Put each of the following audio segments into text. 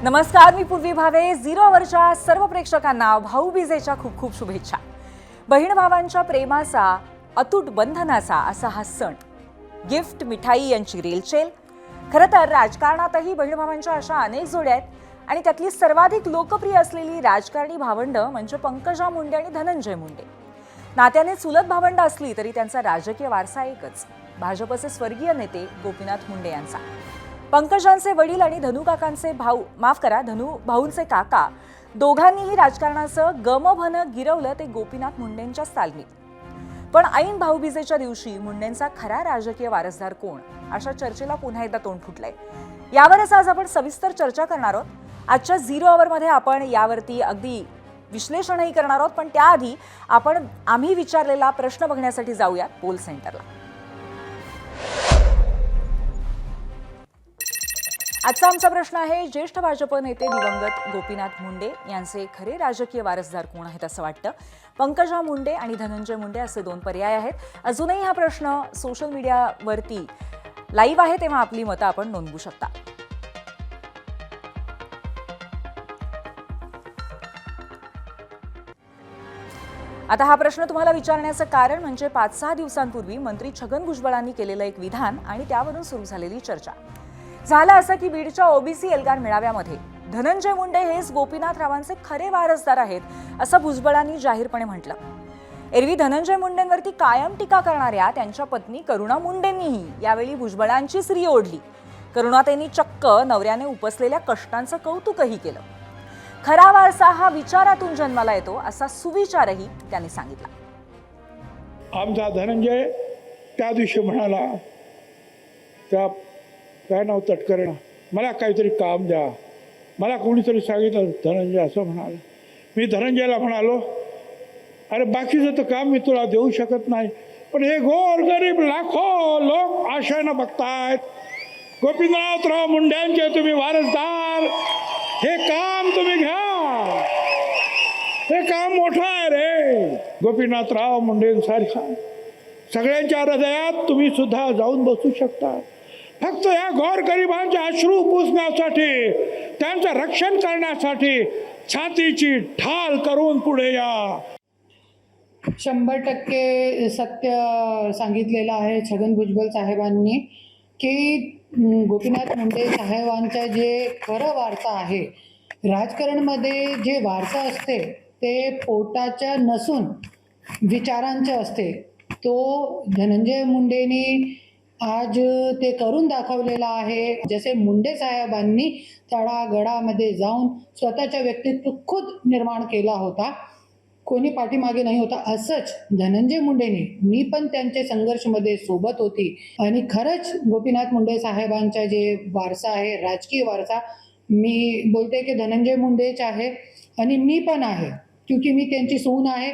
नमस्कार, मी पूर्वी भावे. 0वरच्या सर्व प्रेक्षकांना भाऊबीजेच्या खूप खूप शुभेच्छा. बहीण भावांच्या प्रेमाचा, अतूट बंधनाचा असा हा सण. गिफ्ट, मिठाई यांची रेलचेल. खरं तर राजकारणातही बहीण भावांच्या अशा अनेक जोड्या आहेत आणि त्यातली सर्वाधिक लोकप्रिय असलेली राजकारणी भावंड म्हणजे पंकजा मुंडे आणि धनंजय मुंडे. नात्याने चुलत भावंड असली तरी त्यांचा राजकीय वारसा एकच, भाजपचे स्वर्गीय नेते गोपीनाथ मुंडे यांचा. पंकजांचे वडील आणि धनू भाऊंचे काका दोघांनीही राजकारणाचं गमभन गिरवलं ते गोपीनाथ मुंडेंच्याच तालमीत. पण ऐन भाऊबीजेच्या दिवशी मुंडेंचा खरा राजकीय वारसदार कोण, अशा चर्चेला पुन्हा एकदा तोंड फुटलंय. यावरच आज आपण सविस्तर चर्चा करणार आहोत. आजच्या 0 अवरमध्ये आपण यावरती अगदी विश्लेषणही करणार आहोत. पण त्याआधी आपण आम्ही विचारलेला प्रश्न बघण्यासाठी जाऊया पोल सेंटरला. आजचा आमचा प्रश्न आहे, ज्येष्ठ भाजप नेते दिवंगत गोपीनाथ मुंडे यांचे खरे राजकीय वारसदार कोण आहेत असं वाटतं? पंकजा मुंडे आणि धनंजय मुंडे असे 2 पर्याय आहेत. अजूनही हा प्रश्न सोशल मीडियावरती लाईव्ह आहे, तेव्हा आपली मतं आपण नोंदवू शकता. आता हा प्रश्न तुम्हाला विचारण्याचं कारण म्हणजे 5-6 दिवसांपूर्वी मंत्री छगन भुजबळांनी केलेलं एक विधान आणि त्यावरून सुरू झालेली चर्चा. झालं असं की बीडच्या ओबीसी एल्गार मेळाव्यामध्ये धनंजय मुंडे हेच गोपीनाथरावांचे खरे वारसदार आहेत असं भुजबळांनी जाहीरपणे म्हटलं. एरवी धनंजय मुंडेंवरती कायम टीका करणाऱ्या त्यांच्या पत्नी करुणा मुंडेंनीही यावेळी भुजबळांचीच री ओढली. करुणाताईंनी चक्क नवऱ्याने उपसलेल्या कष्टांचं कौतुकही केलं. खरा वारसा हा विचारातून जन्माला येतो असा सुविचारही त्यांनी सांगितला. आमचा धनंजय त्या दिवशी म्हणाला, त्या काय नाव तटकरणं, मला काहीतरी काम द्या. मला कोणीतरी सांगितलं धनंजय असं म्हणाला. मी धनंजयला म्हणालो, अरे बाकीचं तर काम मी तुला देऊ शकत नाही, पण हे गोरगरीब लाखो लोक आशेनं बघतायत. गोपीनाथराव मुंड्यांचे तुम्ही वारसदार, हे काम तुम्ही घ्या. हे काम मोठं आहे रे. गोपीनाथराव मुंडेंसारखा सगळ्यांच्या हृदयात तुम्ही सुद्धा जाऊन बसू शकता. फक्त या गोरगरिबांचे अश्रू पुसण्यासाठी, त्यांचं रक्षण करण्यासाठी छातीची ढाल करून पुढे या. 100% सत्य सांगितलेलं आहे छगन भुजबळ साहेबांनी की गोपीनाथ मुंडे साहेबांचं जे खरं वारसा आहे, राजकारणमध्ये जे वारसा असते ते पोटाच्या नसून विचारांचं असते. तो धनंजय मुंडेंनी आज ते करून दाखवलेला आहे. जसे मुंडे साहेबांनी तळागळामध्ये जाऊन स्वतःच्या व्यक्तित्व खुद निर्माण केला होता, कोणी पाठीमागे नाही होता, असंच धनंजय मुंडेंनी, मी पण त्यांच्या संघर्षमध्ये सोबत होती. आणि खरंच गोपीनाथ मुंडे साहेबांचा जे वारसा आहे, राजकीय वारसा, मी बोलते की धनंजय मुंडेच आहे आणि मी पण आहे, क्योंकि मी त्यांची सून आहे.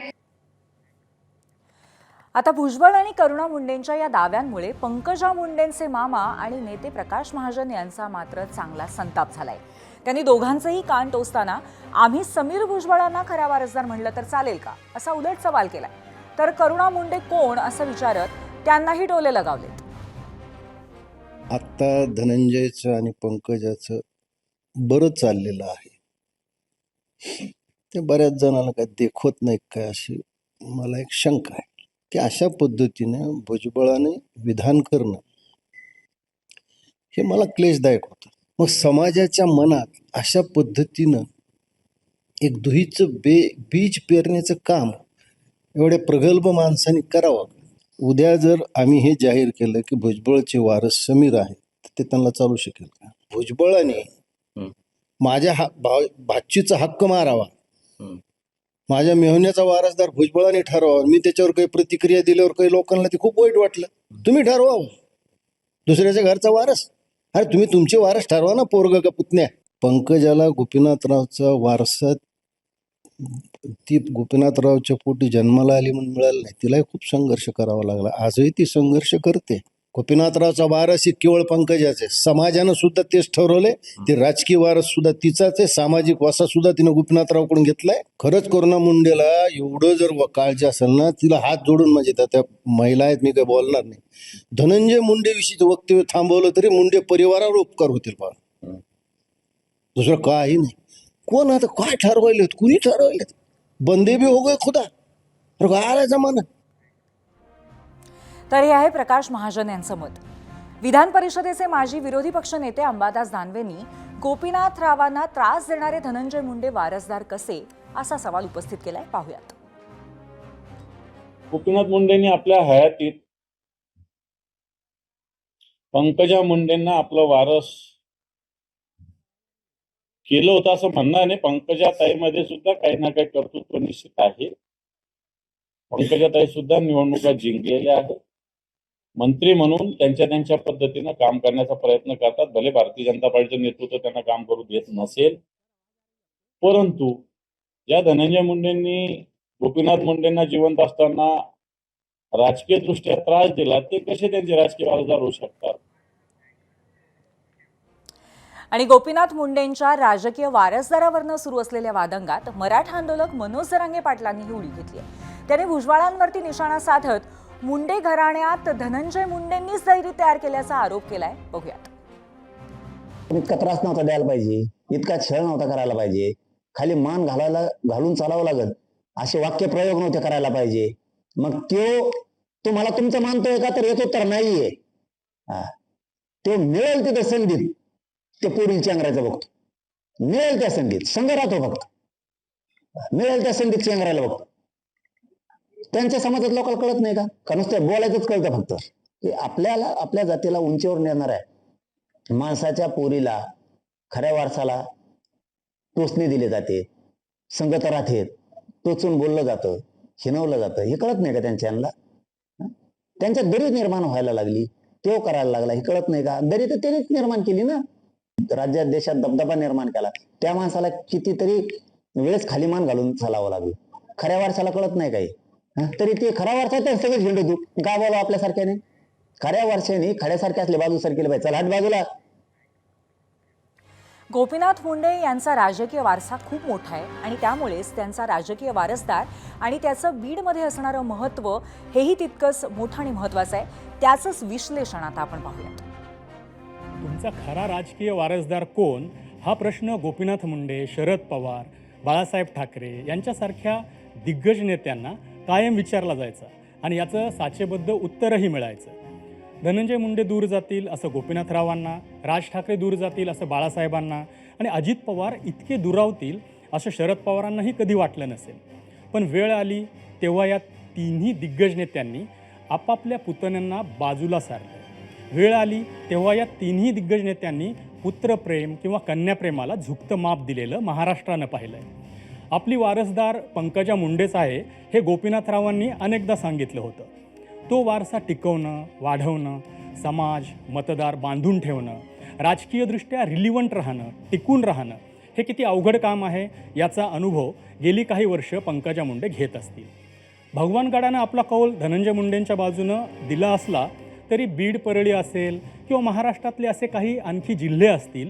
आता भुजबळ आणि करुणा मुंडेंच्या या दाव्यांमुळे पंकजा मुंडेंचे मामा आणि नेते प्रकाश महाजन यांचा मात्र चांगला संताप झालाय. त्यांनी दोघांचेही कान टोचताना आम्ही समीर भुजबळांना खरा वारसदार म्हणलं तर चालेल का असा उलट सवाल केलाय. तर करुणा मुंडे कोण असं विचारत त्यांनाही टोले लगावलेत. आता धनंजयचं आणि पंकजाचं बरं चाललेलं आहे. ते बऱ्याच जणांना काय देखवत नाही काय, अशी मला एक शंका आहे की अशा पद्धतीने भुजबळाने विधान करणं हे मला क्लेशदायक होतं. मग समाजाच्या मनात अशा पद्धतीनं एक दुहीचं बीज पेरण्याचं काम एवढ्या प्रगल्भ माणसाने करावं. उद्या जर आम्ही हे जाहीर केलं की भुजबळचे वारस समीर आहेत, तर ते त्यांना चालू शकेल का? भुजबळाने माझ्या भाचीचा हक्क मारावा, माझ्या मेहण्याचा वारसदार भुजबळाने ठरवावा. मी त्याच्यावर काही प्रतिक्रिया दिल्यावर काही लोकांना ते खूप वाईट वाटलं. तुम्ही ठरवा दुसऱ्याच्या घरचा वारस. अरे तुम्ही तुमचे वारस ठरवा ना, पोरग का पुतण्या. पंकजाला गोपीनाथरावचा वारसा ती गोपीनाथरावच्या पोटी जन्माला आली म्हणून मिळालं नाही, तिलाही खूप संघर्ष करावा लागला. आजही ती संघर्ष करते. गोपीनाथरावचा वारस ही केवळ पंकजाचे, समाजानं सुद्धा तेच ठरवले. ते राजकीय वारस सुद्धा तिचाच आहे, सामाजिक वारसा सुद्धा तिने गोपीनाथरावकडून घेतलाय. खरंच करुणा मुंडेला एवढं जर काळजी असेल ना, तिला हात जोडून, म्हणजे त्या महिला आहेत, मी काही बोलणार नाही. धनंजय मुंडे विषयीचं वक्तव्य थांबवलं तरी मुंडे परिवारावर उपकार होतील. दुसरं काही नाही. कोण आता काय ठरवायलेत, कुणी ठरवायलेत? बंदे भी हो गए खुदा. अरे काय आलाय जमाना. तर हे आहे प्रकाश महाजन यांचं मत. विधान परिषदेचे माजी विरोधी पक्षनेते अंबादास दानवेंनी गोपीनाथरावांना त्रास देणारे धनंजय मुंडे वारसदार कसे, असा सवाल उपस्थित केलाय. पाहूयात. गोपीनाथ मुंडेंनी आपल्या हयातीत पंकजा मुंडेंना आपलं वारस केलं होतं असं म्हणणं आहे. पंकजा ताईमध्ये सुद्धा काही ना काही कर्तृत्व निश्चित आहे. पंकजा ताई सुद्धा निवडणुका जिंकलेल्या आहेत. मंत्री म्हणून त्यांच्या पद्धतीनं काम करण्याचा प्रयत्न करतात. भले भारतीय जनता पार्टीचं नेतृत्व त्यांना काम करू देत नसेल, परंतु ज्या धनंजय मुंडेंनी गोपीनाथ मुंडेंना जिवंत असताना राजकीय दृष्ट्या त्रास दिला, ते कसे त्यांचे राजकीय वारसदार होऊ शकतात? आणि गोपीनाथ मुंडेंच्या राजकीय वारसदारावरनं सुरू असलेल्या वादंगात मराठा आंदोलक मनोज जरांगे पाटलांनी ही उडी घेतली आहे. त्याने भुजबळांवरती निशाणा साधत मुंडे घराण्यात धनंजय मुंडेंनीच दैरी तयार केल्याचा आरोप केलाय. बघूयात. इतका त्रास नव्हता द्यायला पाहिजे, इतका छळ नव्हता करायला पाहिजे, खाली मान घालून चालावं लागत असे वाक्य प्रयोग नव्हते करायला पाहिजे. मग तो मला तुमचं मानतोय का, तर येतो तर नाहीये. तो मिळेल तिथं संधीत ते पोरील चेंगरायचं बघतो, मिळेल त्या संधीत संघ राहतो, फक्त मिळेल त्या संधीत चेंगरायला बघतो. त्यांच्या समाजात लोकांना कळत नाही का नुसतं बोलायचंच कळतं फक्त की आपल्या जातीला उंचीवर नेणार आहे. माणसाच्या पोरीला, खऱ्या वारसाला टोचणी दिली जाते, संगत राहतेत, टोचून बोललं जातं, हिनवलं जातं. हे कळत नाही का त्यांच्याला? त्यांच्यात दरी निर्माण व्हायला लागली, तो करायला लागला. हे कळत नाही का? दरी तर त्यांनीच निर्माण केली ना. राज्यात देशात दबदबा निर्माण केला, त्या माणसाला कितीतरी वेळेस खाली मान घालून चालावं लागलं. खऱ्या वारसाला कळत नाही काही. तरी ते खऱ्या वारसा सगळं झेंडू तू का बोलावं आपल्यासारख्याने? खऱ्या वारशाने खड्यासारखे असले बाजू सरकेले पाहिजे. चला हट बाजूला. गोपीनाथ मुंडे यांचा राजकीय वारसा खूप मोठा आहे आणि त्यामुळेच त्यांचा राजकीय वारसदार आणि त्याचं बीडमध्ये असणारं महत्त्व हेही तितकंच मोठं आणि महत्त्वाचं आहे. त्याचंच विश्लेषण आता आपण पाहूयात. तुमचा खरा राजकीय वारसदार कोण, हा प्रश्न गोपीनाथ मुंडे, शरद पवार, बाळासाहेब ठाकरे यांच्यासारख्या दिग्गज नेत्यांना कायम विचारला जायचा आणि याचं साचेबद्ध उत्तरही मिळायचं. धनंजय मुंडे दूर जातील असं गोपीनाथरावांना, राज ठाकरे दूर जातील असं बाळासाहेबांना आणि अजित पवार इतके दुरावतील असं शरद पवारांनाही कधी वाटलं नसेल. पण वेळ आली तेव्हा या तिन्ही दिग्गज नेत्यांनी आपापल्या पुतण्यांना बाजूला सारलं. वेळ आली तेव्हा या तिन्ही दिग्गज नेत्यांनी पुत्रप्रेम किंवा कन्याप्रेमाला झुकतं माप दिलेलं महाराष्ट्रानं पाहिलं आहे. आपली वारसदार पंकजा मुंडेच आहे हे गोपीनाथरावांनी अनेकदा सांगितलं होतं. तो वारसा टिकवणं, वाढवणं, समाज, मतदार बांधून ठेवणं, राजकीयदृष्ट्या रिलिव्हंट राहणं, टिकून राहणं हे किती अवघड काम आहे याचा अनुभव गेली काही वर्ष पंकजा मुंडे घेत असतील. भगवानगडानं आपला कौल धनंजय मुंडेंच्या बाजूनं दिला असला तरी बीड, परळी असेल किंवा महाराष्ट्रातले असे काही आणखी जिल्हे असतील,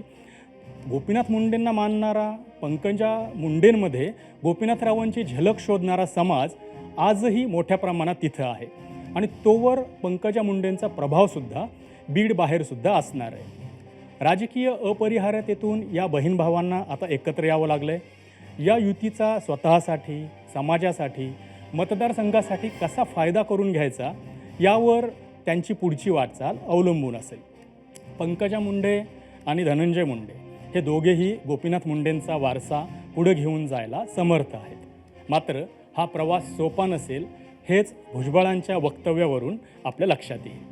गोपीनाथ मुंडेंना मानणारा, पंकजा मुंडेंमध्ये गोपीनाथरावांची झलक शोधणारा समाज आजही मोठ्या प्रमाणात तिथं आहे आणि तोवर पंकजा मुंडेंचा प्रभावसुद्धा बीड बाहेरसुद्धा असणार आहे. राजकीय अपरिहार्यतेतून या बहीण भावांना आता एकत्र यावं लागलं आहे. या युतीचा स्वतःसाठी, समाजासाठी, मतदारसंघासाठी कसा फायदा करून घ्यायचा यावर त्यांची पुढची वाटचाल अवलंबून असेल. पंकजा मुंडे आणि धनंजय मुंडे हे दोघेही गोपीनाथ मुंडेंचा वारसा पुढे घेऊन जायला समर्थ आहेत. मात्र हा प्रवास सोपा नसेल हेच भुजबळांच्या वक्तव्यावरून आपल्या लक्षात येईल.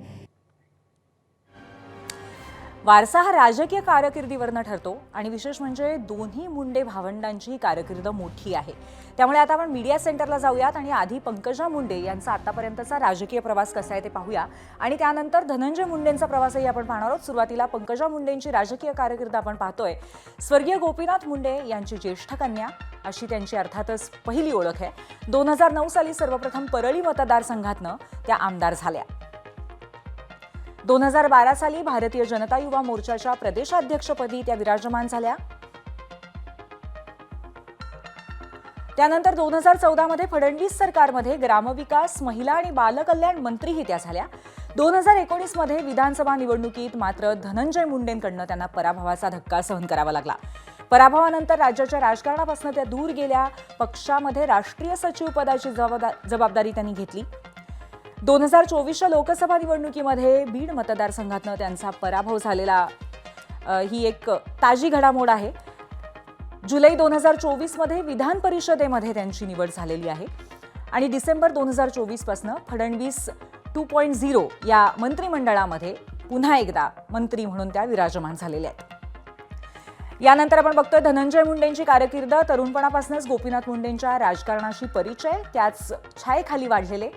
वारसा हा राजकीय कारकिर्दीवरनं ठरतो आणि विशेष म्हणजे दोन्ही मुंडे भावंडांची कारकीर्द मोठी आहे. त्यामुळे आता आपण मीडिया सेंटरला जाऊयात आणि आधी पंकजा मुंडे यांचा आतापर्यंतचा राजकीय प्रवास कसा आहे ते पाहूया आणि त्यानंतर धनंजय मुंडेंचा प्रवासही आपण पाहणार आहोत. सुरुवातीला पंकजा मुंडेंची राजकीय कारकीर्द आपण पाहतोय. स्वर्गीय गोपीनाथ मुंडे यांची ज्येष्ठ कन्या अशी त्यांची अर्थातच पहिली ओळख आहे. 2009 साली सर्वप्रथम परळी मतदारसंघातनं त्या आमदार झाल्या. 2012 साली भारतीय जनता युवा मोर्चाच्या प्रदेशाध्यक्षपदी त्या विराजमान झाल्या. त्यानंतर 2014 मध्ये फडणवीस सरकारमध्ये ग्रामविकास, महिला आणि बालकल्याण मंत्रीही त्या झाल्या. 2019 मध्ये विधानसभा निवडणुकीत मात्र धनंजय मुंडेंकडनं त्यांना पराभवाचा धक्का सहन करावा लागला. पराभवानंतर राज्याच्या राजकारणापासून त्या दूर गेल्या. पक्षामध्ये राष्ट्रीय सचिव पदाची जबाबदारी त्यांनी घेतली. 2024च्या लोकसभा निवडणुकीमध्ये बीड मतदारसंघातनं त्यांचा पराभव झालेला ही एक ताजी घडामोड आहे. जुलै 2024मध्ये विधान परिषदेमध्ये त्यांची निवड झालेली आहे आणि डिसेंबर 2024 पासून फडणवीस 2.0 या मंत्रिमंडळामध्ये पुन्हा एकदा मंत्री म्हणून त्या विराजमान झालेल्या आहेत. यानंतर आपण बघतोय धनंजय मुंडेंची कारकीर्द. तरुणपणापासूनच गोपीनाथ मुंडेंच्या राजकारणाशी परिचय, त्याच छायेखाली वाढलेले.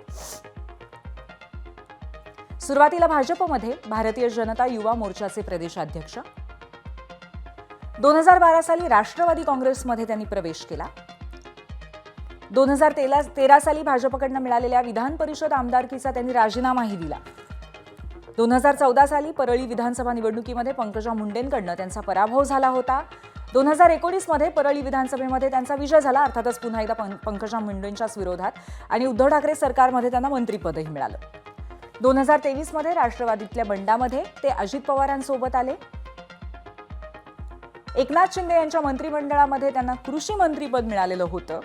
सुरुवातीला भाजपमध्ये भारतीय जनता युवा मोर्चाचे प्रदेशाध्यक्ष. 2012 साली राष्ट्रवादी काँग्रेसमध्ये त्यांनी प्रवेश केला. 2013 साली भाजपकडनं मिळालेल्या विधान परिषद आमदारकीचा त्यांनी राजीनामाही दिला. 2014 साली परळी विधानसभा निवडणुकीमध्ये पंकजा मुंडेंकडनं त्यांचा पराभव झाला होता. 2019मध्ये परळी विधानसभेमध्ये त्यांचा विजय झाला, अर्थातच पुन्हा एकदा पंकजा मुंडेंच्याच विरोधात, आणि उद्धव ठाकरे सरकारमध्ये त्यांना मंत्रिपदही मिळालं. 2023मध्ये राष्ट्रवादीतल्या बंडामध्ये ते अजित पवारांसोबत आले. एकनाथ शिंदे यांच्या मंत्रिमंडळामध्ये त्यांना कृषी मंत्रीपद मिळालेलं होतं.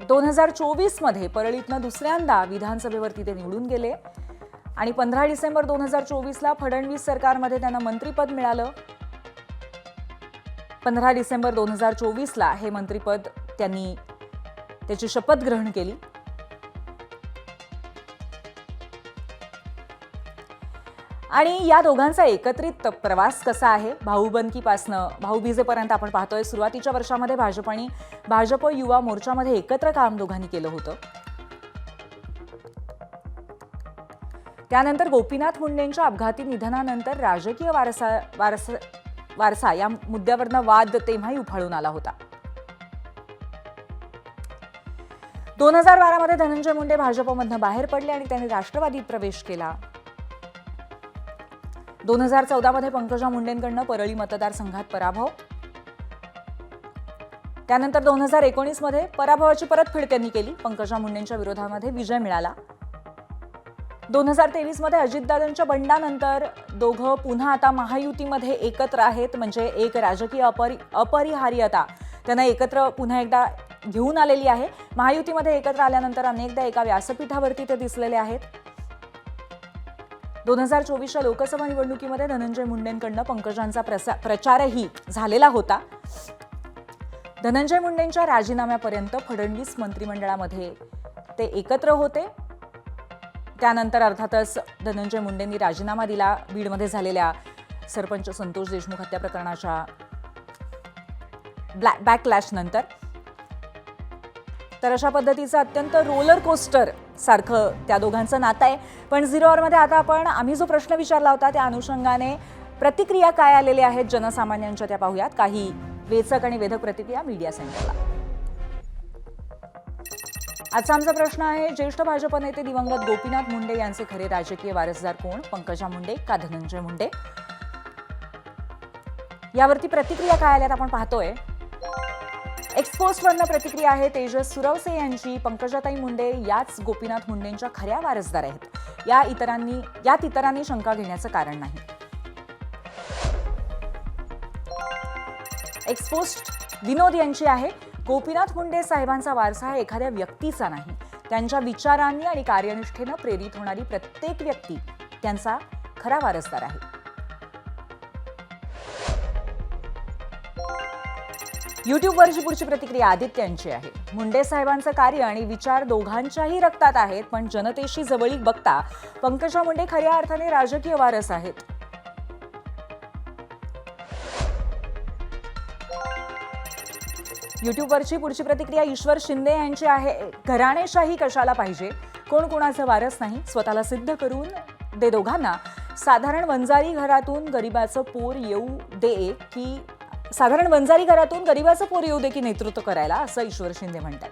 2024मध्ये परळीतनं दुसऱ्यांदा विधानसभेवरती ते निवडून गेले आणि 15 डिसेंबर 2024ला फडणवीस सरकारमध्ये त्यांना मंत्रिपद मिळालं. 15 डिसेंबर 2024ला हे मंत्रिपद त्यांनी त्याची शपथ ग्रहण केली. आणि या दोघांचा एकत्रित प्रवास कसा आहे, भाऊबंदकीपासनं भाऊबीजेपर्यंत आपण पाहतोय. सुरुवातीच्या वर्षामध्ये भाजप आणि भाजप युवा मोर्चामध्ये एकत्र काम दोघांनी केलं होतं. त्यानंतर गोपीनाथ मुंडेंच्या अपघाती निधनानंतर राजकीय वारसा या मुद्द्यावरनं वाद तेव्हाही उफाळून आला होता. 2012 मध्ये धनंजय मुंडे भाजपमधनं बाहेर पडले आणि त्यांनी राष्ट्रवादीत प्रवेश केला. 2014 मध्ये पंकजा मुंडेंकडनं परळी मतदारसंघात पराभव. त्यानंतर 2019 मध्ये पराभवाची परतफेड त्यांनी केली. पंकजा मुंडेंच्या विरोधामध्ये विजय मिळाला. 2023 मध्ये अजितदादांच्या बंडानंतर दोघं पुन्हा आता महायुतीमध्ये एकत्र आहेत. म्हणजे एक राजकीय अपरिहार्यता त्यांना एकत्र पुन्हा एकदा घेऊन आलेली आहे. महायुतीमध्ये एकत्र आल्यानंतर अनेकदा एका व्यासपीठावरती ते दिसलेले आहेत. 2024च्या लोकसभा निवडणुकीमध्ये धनंजय मुंडेंकडनं पंकजांचा प्रचारही झालेला होता. धनंजय मुंडेंच्या राजीनाम्यापर्यंत फडणवीस मंत्रिमंडळामध्ये ते एकत्र होते. त्यानंतर अर्थातच धनंजय मुंडेंनी राजीनामा दिला बीडमध्ये झालेल्या सरपंच संतोष देशमुख हत्या प्रकरणाच्या बॅकलॅश नंतर. तर अशा पद्धतीचं अत्यंत रोलर कोस्टर सारखं त्या दोघांचं नातं आहे. पण 0 आवरमध्ये आता आम्ही जो प्रश्न विचारला होता त्या अनुषंगाने प्रतिक्रिया काय आलेल्या आहेत जनसामान्यांच्या त्या पाहूयात. काही वेचक आणि वेधक प्रतिक्रिया मीडिया सेंटरला. आजचा आमचा प्रश्न आहे, ज्येष्ठ भाजप नेते दिवंगत गोपीनाथ मुंडे यांचे खरे राजकीय वारसदार कोण, पंकजा मुंडे का धनंजय मुंडे? यावरती प्रतिक्रिया काय आल्यात आपण पाहतोय. एक्सपोस्टवरनं प्रतिक्रिया आहे तेजस सुरवसे यांची. पंकजाताई मुंडे याच गोपीनाथ मुंडेंच्या खऱ्या वारसदार आहेत. यात इतरांनी शंका घेण्याचं कारण नाही. एक्सपोस्ट विनोद यांची आहे. गोपीनाथ मुंडे साहेबांचा वारसा हा एखाद्या व्यक्तीचा नाही, त्यांच्या विचारांनी आणि कार्यनिष्ठेनं प्रेरित होणारी प्रत्येक व्यक्ती त्यांचा खरा वारसदार आहे. युट्यूबवरची पुढची प्रतिक्रिया आदित्य यांची आहे. मुंडे साहेबांचं कार्य आणि विचार दोघांच्याही रक्तात आहेत, पण जनतेशी जवळीक बघता पंकजा मुंडे खऱ्या अर्थाने राजकीय वारस आहेत. युट्यूबवरची पुढची प्रतिक्रिया ईश्वर शिंदे यांची आहे. घराणेशाही कशाला पाहिजे, कोण कोणाचं वारस नाही, स्वतःला सिद्ध करून दे दोघांना. साधारण वंजारी घरातून गरिबाचं पोर येऊ दे की नेतृत्व करायला, असं ईश्वर शिंदे म्हणतात.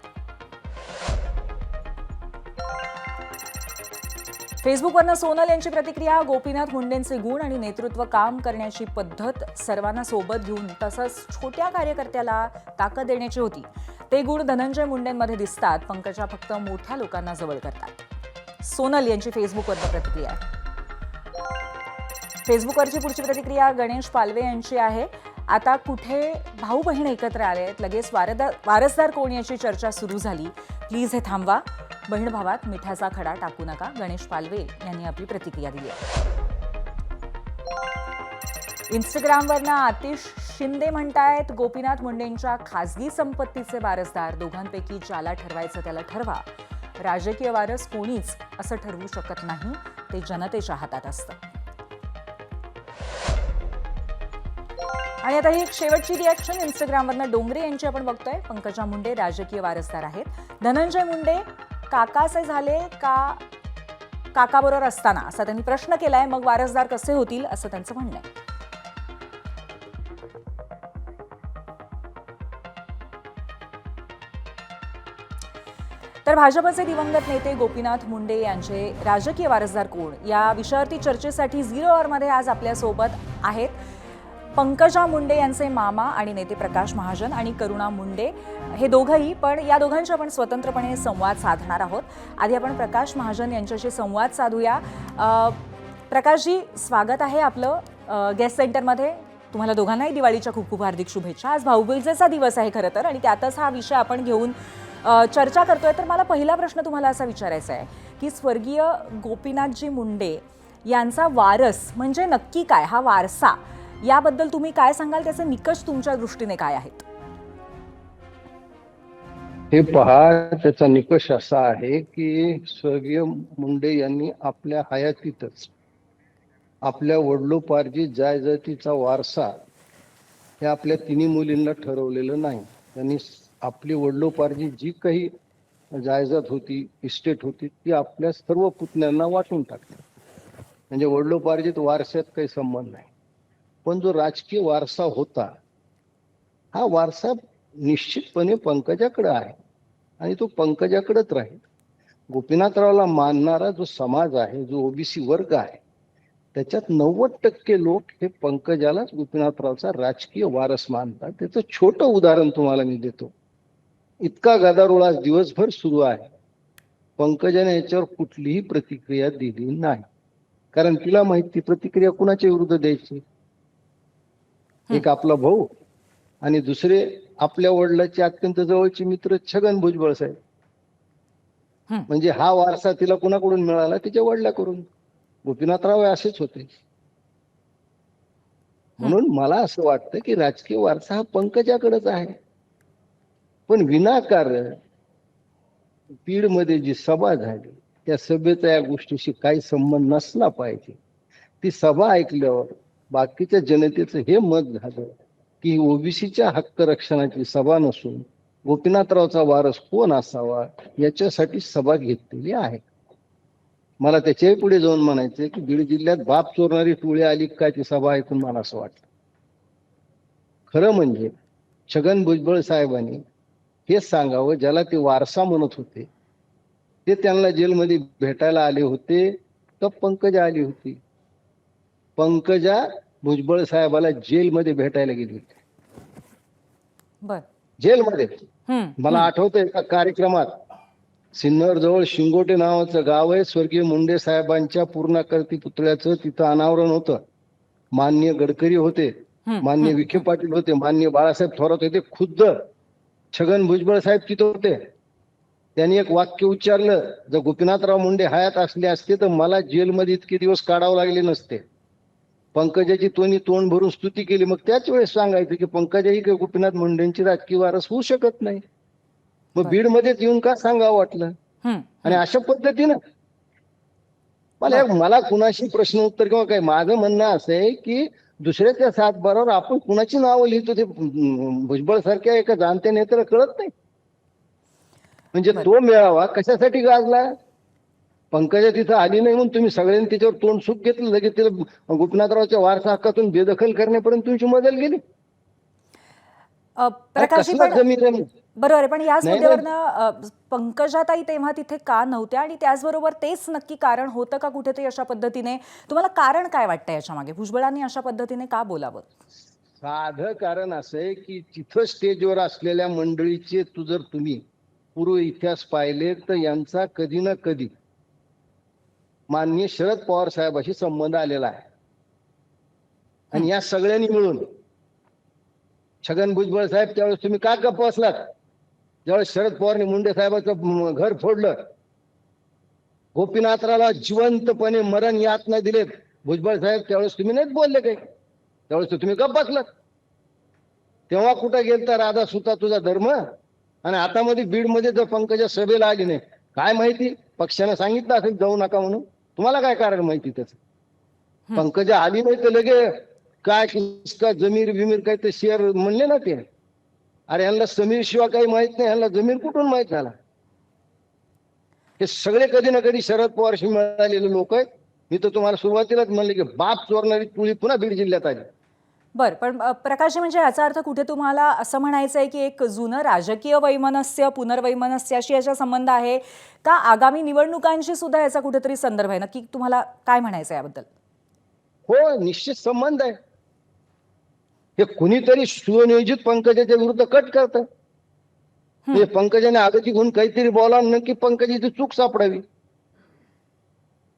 फेसबुकवरनं सोनल यांची प्रतिक्रिया. गोपीनाथ मुंडेंचे गुण आणि नेतृत्व, काम करण्याची पद्धत, सर्वांना सोबत घेऊन तसंच छोट्या कार्यकर्त्याला ताकद देण्याची होती, ते गुण धनंजय मुंडेंमध्ये दिसतात. पंकजा फक्त मोठ्या लोकांना जवळ करतात. सोनल यांची फेसबुकवरनं प्रतिक्रिया. फेसबुकवरची पुढची प्रतिक्रिया गणेश पालवे यांची आहे. आता कुठे भाऊ बहीण एकत्र आले आहेत, लगेच वारसदार कोण याची चर्चा सुरू झाली. प्लीज हे थांबवा. बहीण भावात मिठाचा खडा टाकू नका. गणेश पालवे यांनी आपली प्रतिक्रिया दिली आहे. इंस्टाग्रामवरनं आतिश शिंदे म्हणतायत, गोपीनाथ मुंडेंच्या खासगी संपत्तीचे वारसदार दोघांपैकी ज्याला ठरवायचं त्याला ठरवा. राजकीय वारस कोणीच असं ठरवू शकत नाही, ते जनतेच्या हातात असतं. आणि आता ही एक शेवटची रिॲक्शन इंस्टाग्रामवरनं डोंगरे यांची आपण बघतोय. पंकजा मुंडे राजकीय वारसदार आहेत. धनंजय मुंडे काकाचे झाले का काकाबरोबर असताना, असा त्यांनी प्रश्न केलाय. मग वारसदार कसे होतील असं त्यांचं म्हणणं आहे. तर भाजपचे दिवंगत नेते गोपीनाथ मुंडे यांचे राजकीय वारसदार कोण या विषयावरती चर्चेसाठी 0 अवरमध्ये आज आपल्यासोबत आहेत पंकजा मुंडे यांचे मामा आणि नेते प्रकाश महाजन आणि करुणा मुंडे, हे दोघंही. पण या दोघांशी आपण स्वतंत्रपणे संवाद साधणार आहोत. आधी आपण प्रकाश महाजन यांच्याशी संवाद साधूया. प्रकाशजी, स्वागत आहे आपलं गेस्ट सेंटरमध्ये. तुम्हाला दोघांनाही दिवाळीच्या खूप खूप हार्दिक शुभेच्छा. आज भाऊबीजेचा दिवस आहे खरं तर, आणि त्यातच हा विषय आपण घेऊन चर्चा करतोय. तर मला पहिला प्रश्न तुम्हाला असा विचारायचा आहे की स्वर्गीय गोपीनाथजी मुंडे यांचा वारस म्हणजे नक्की काय, हा वारसा, याबद्दल तुम्ही काय सांगाल? त्याचे निकष तुमच्या दृष्टीने काय आहेत? हे पहा, त्याचा निकष असा आहे की स्वर्गीय मुंडे यांनी आपल्या हयातीतच आपल्या वडिलोपार्जित जायजातीचा वारसा हे आपल्या तिन्ही मुलींना ठरवलेलं नाही. त्यांनी आपली वडिलोपार्जित जी काही जायदाद होती, इस्टेट होती, ती आपल्या सर्व पुतण्यांना वाटून टाकली. म्हणजे वडिलोपार्जित वारशात काही संबंध नाही. पण जो राजकीय वारसा होता, हा वारसा निश्चितपणे पंकजाकडे आहे आणि तो पंकजाकडेच राहील. गोपीनाथरावला मानणारा जो समाज आहे, जो ओबीसी वर्ग आहे, त्याच्यात 90% लोक हे पंकजालाच गोपीनाथरावचा राजकीय वारस मानतात. त्याचं छोटं उदाहरण तुम्हाला मी देतो. इतका गदारोळ आज दिवसभर सुरू आहे, पंकजाने याच्यावर कुठलीही प्रतिक्रिया दिली नाही. कारण तिला माहिती प्रतिक्रिया कुणाच्या विरुद्ध द्यायची. एक आपला भाऊ आणि दुसरे आपल्या वडिलांचे अत्यंत जवळचे मित्र छगन भुजबळ साहेब. म्हणजे हा वारसा तिला कुणाकडून मिळाला? तिच्या वडिलाकडून. गोपीनाथराव असेच होते. म्हणून मला असं वाटतं की राजकीय वारसा हा पंकजाकडेच आहे. पण विनाकारण बीडमध्ये जी सभा झाली, त्या सभेचा या गोष्टीशी काही संबंध नसला पाहिजे. ती सभा ऐकल्यावर बाकीच्या जनतेचं हे मत झालं की ओबीसीच्या हक्क रक्षणाची सभा नसून गोपीनाथरावचा वारस कोण असावा याच्यासाठी सभा घेतलेली आहे. मला त्याच्याही पुढे जाऊन म्हणायचं की बीड जिल्ह्यात बाप चोरणारी टोळी आली काय ती सभा ऐकून मला असं वाटतं. खरं म्हणजे छगन भुजबळ साहेबांनी हे सांगावं, ज्याला ते वारसा म्हणत होते ते त्यांना जेलमध्ये भेटायला आले होते तर पंकजा आली होती. पंकजा भुजबळ साहेबाला जेलमध्ये भेटायला गेली होती. बर. जेलमध्ये. मला आठवतंय एका कार्यक्रमात, सिन्नर जवळ शिंगोटे नावाचं गाव आहे, स्वर्गीय मुंडे साहेबांच्या पूर्णाकृती पुतळ्याचं तिथं अनावरण होतं. माननीय गडकरी होते, माननीय विखे पाटील होते, माननीय बाळासाहेब थोरात होते, खुद्द छगन भुजबळ साहेब तिथं होते. त्यांनी एक वाक्य उच्चारलं, जर गोपीनाथराव मुंडे हयात असले असते तर मला जेलमध्ये इतके दिवस काढावं लागले नसते. पंकजाची तोंड भरून स्तुती केली. मग त्याच वेळेस सांगायचं की पंकजा ही काही गोपीनाथ मुंडेंची राजकीय वारस होऊ शकत नाही. मग बीडमध्येच येऊन का सांगावं वाटलं? आणि अशा पद्धतीनं मला कुणाशी प्रश्न उत्तर किंवा काय, माझं म्हणणं असं आहे की दुसऱ्याच्या सातबारावर आपण कुणाची नावं लिहितो ते भुजबळ सारख्या एका जाणत्या नेत्याला कळत नाही. म्हणजे तो मेळावा कशासाठी गाजला? पंकजा तिथं आली नाही म्हणून तुम्ही सगळ्यांनी तिच्यावर तोंड सुख घेतलं, लगेच तिला गोपीनाथरावच्या वारसा हक्कातून बेदखल करण्यापर्यंत तुमची मदत गेली. बरोबर आहे. पण याच मुद्द्यावरनं पंकजाताई तेव्हा तिथे का नव्हत्या, आणि त्याचबरोबर तेच नक्की कारण होतं का कुठेतरी अशा पद्धतीने? तुम्हाला कारण काय वाटतं याच्या मागे? भुजबळांनी अशा पद्धतीने का बोलावं? साधं कारण असं आहे की तिथं स्टेजवर असलेल्या मंडळीचे जर तुम्ही पूर्व इतिहास पाहिले तर यांचा कधी ना कधी माननीय शरद पवार साहेबाशी संबंध आलेला आहे. आणि या सगळ्यांनी मिळून छगन भुजबळ साहेब त्यावेळेस तुम्ही का गप्प बसलात? ज्यावेळेस शरद पवारने मुंडे साहेबाचं घर फोडलं, गोपीनाथरावला जिवंतपणे मरण यातना दिलेत भुजबळ साहेब, त्यावेळेस तुम्ही नाहीच बोलले काही, त्यावेळेस तर तुम्ही गप्प बसलात. तेव्हा कुठं गेलता राधा सुता तुझा धर्म? आणि आता मध्ये बीड मध्ये जर पंकजा सभेला आली नाही, काय माहिती पक्षानं सांगितलं असेल जाऊ नका म्हणून, तुम्हाला काय कारण माहिती त्याचं? पंकजा आली नाही तर लगे काय किसका जमीर बिमीर काय ते शेअर म्हणले ना ते. अरे ह्यांना समीर शिवाय काही माहित नाही, ह्यांना जमीर कुठून माहित झाला? हे सगळे कधी ना कधी शरद पवारशी मिळालेले लोक आहेत. मी तर तुम्हाला सुरुवातीलाच म्हणले की बाप चोरणारी टोळी पुन्हा बीड जिल्ह्यात आली. बरं, पण प्रकाशजी, म्हणजे याचा अर्थ कुठे तुम्हाला असं म्हणायचं आहे की एक जुनं राजकीय वैमनस्य पुनर्वैमनस्याशी याचा संबंध आहे का आगामी निवडणुकांशी सुद्धा याचा कुठेतरी संदर्भ आहे? नक्की तुम्हाला काय म्हणायचं आहे याबद्दल? हो, निश्चित संबंध आहे. हे कुणीतरी सुनियोजित पंकजाच्या विरुद्ध कट करत. म्हणजे पंकजाने आगती घेऊन काहीतरी बोला नक्की पंकजाची चूक सापडावी.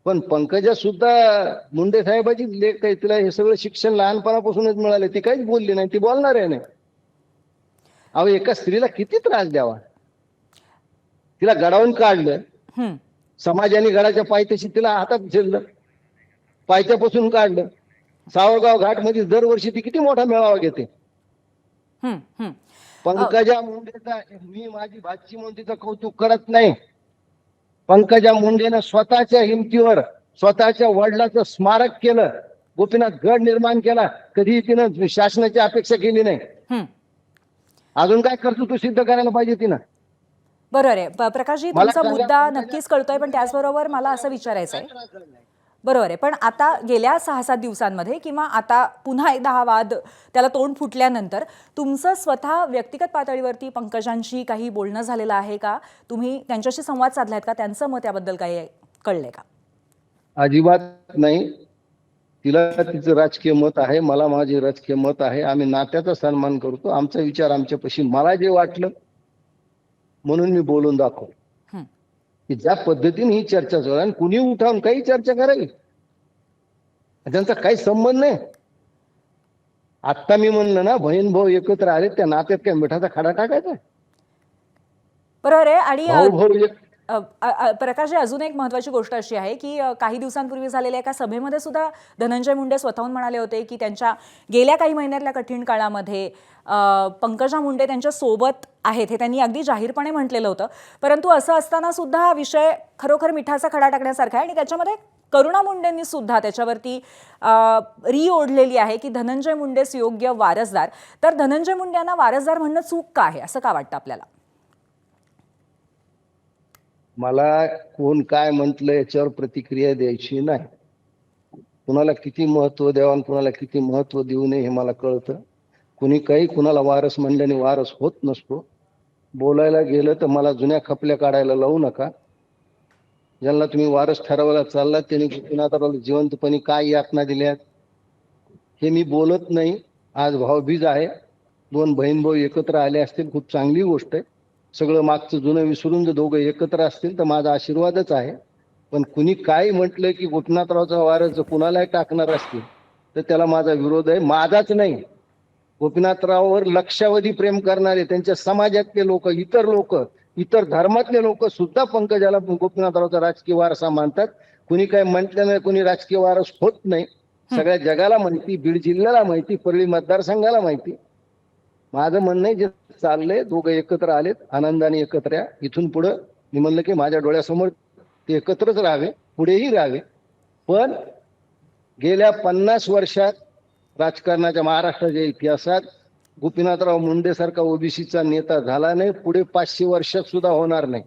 पण पंकजा सुद्धा मुंडे साहेबाची लेख आहे, तिला हे सगळं शिक्षण लहानपणापासूनच मिळाले, ती काहीच बोलली नाही, ती बोलणार आहे नाही. अहो, एका स्त्रीला किती त्रास द्यावा? तिला गडावून काढलं, समाजाने गडाच्या पायथ्याशी तिला हातात झेललं, पायथ्यापासून काढलं. सावरगाव घाट मध्ये दरवर्षी ती किती मोठा मेळावा घेते. पंकजा मुंडेचा मी माझी भाची म्हणून तिचं कौतुक करत नाही. पंकजा मुंडेनं स्वतःच्या हिमतीवर स्वतःच्या वडिलाचं स्मारक केलं, गोपीनाथ गड निर्माण केला. कधीही तिनं शासनाची अपेक्षा केली नाही. अजून काय कर्तृत्व सिद्ध करायला पाहिजे तिनं. बरोबर आहे प्रकाशजी, तुमचा मुद्दा नक्कीच कळतोय, पण त्याचबरोबर मला असं विचारायचं आहे, बरोबर आहे, पण आता गेल्या 6-7 दिवसांमध्ये किंवा आता पुन्हा एकदा हा वाद त्याला तोंड फुटल्यानंतर तुमचं स्वतः व्यक्तिगत पातळीवरती पंकजांशी काही बोलणं झालेलं आहे का? तुम्ही त्यांच्याशी संवाद साधलात का? त्यांचं मत याबद्दल काही कळलंय का? अजिबात नाही. तिला तिचं राजकीय मत आहे, मला माझे राजकीय मत आहे. आम्ही नात्याचा सन्मान करतो. आमचा विचार आमच्यापाशी, मला जे वाटलं म्हणून मी बोलून दाखवलं की ज्या पद्धतीने ही चर्चा चालू आणि कुणी उठावून काही चर्चा करावी, त्यांचा काही संबंध नाही. आता मी म्हणलं ना, बहीण भाऊ एकत्र आले, त्या नात्यात काय मिठाचा खडा टाकायचा? बरोबर आहे. आणि भाऊ भाऊ एक प्रकाशजी, अजून एक महत्त्वाची गोष्ट अशी आहे की काही दिवसांपूर्वी झालेल्या एका सभेमध्ये सुद्धा धनंजय मुंडे स्वतःहून म्हणाले होते की त्यांच्या गेल्या काही महिन्यातल्या कठीण काळामध्ये पंकजा मुंडे त्यांच्या सोबत आहेत, हे त्यांनी अगदी जाहीरपणे म्हटलेलं होतं. परंतु असं असताना सुद्धा हा विषय खरोखर मिठाचा खडा टाकण्यासारखा आहे आणि त्याच्यामध्ये करुणा मुंडेंनी सुद्धा त्याच्यावरती री ओढलेली आहे की धनंजय मुंडेच योग्य वारसदार. तर धनंजय मुंडे यांना वारसदार म्हणणं चूक का आहे, असं का वाटतं आपल्याला? मला कोण काय म्हटलं याच्यावर प्रतिक्रिया द्यायची नाही. कुणाला किती महत्व द्यावं, कुणाला किती महत्व देऊ नये हे मला कळतं. कुणी काही कुणाला वारस म्हणल्याने वारस होत नसतो. बोलायला गेलं तर मला जुन्या खपल्या काढायला लावू नका. ज्यांना तुम्ही वारस ठरवायला चाललात त्यांनी गोपीनाथरावला जिवंतपणे काय यातना दिल्यात हे मी बोलत नाही. आज भाऊबीज आहे, 2 बहीण भाऊ एकत्र आले असतील, खूप चांगली गोष्ट आहे. सगळं मागचं जुनं विसरून जर दोघं एकत्र असतील तर माझा आशीर्वादच आहे. पण कुणी काय म्हटलं की गोपीनाथरावचा वारस जर कुणालाही टाकणार असतील तर त्याला माझा विरोध आहे. माझाच नाही, गोपीनाथराववर लक्षावधी प्रेम करणारे त्यांच्या समाजातले लोक, इतर धर्मातले लोक सुद्धा पंकजाला गोपीनाथरावचा राजकीय वारसा मानतात. कुणी काय म्हटल्यानं कुणी राजकीय वारस होत नाही. सगळ्या जगाला माहिती, बीड जिल्ह्याला माहिती, परळी मतदारसंघाला माहिती. माझं म्हणणं जे चाललंय, दोघं एकत्र आलेत, आनंदाने एकत्र या. इथून पुढं मी म्हणलं की माझ्या डोळ्यासमोर ते एकत्रच राहावे, पुढेही राहावे. पण गेल्या 50 वर्षात राजकारणाच्या महाराष्ट्राच्या इतिहासात गोपीनाथराव मुंडे सारखा ओबीसीचा नेता झाला नाही, पुढे 500 वर्षात सुद्धा होणार नाही.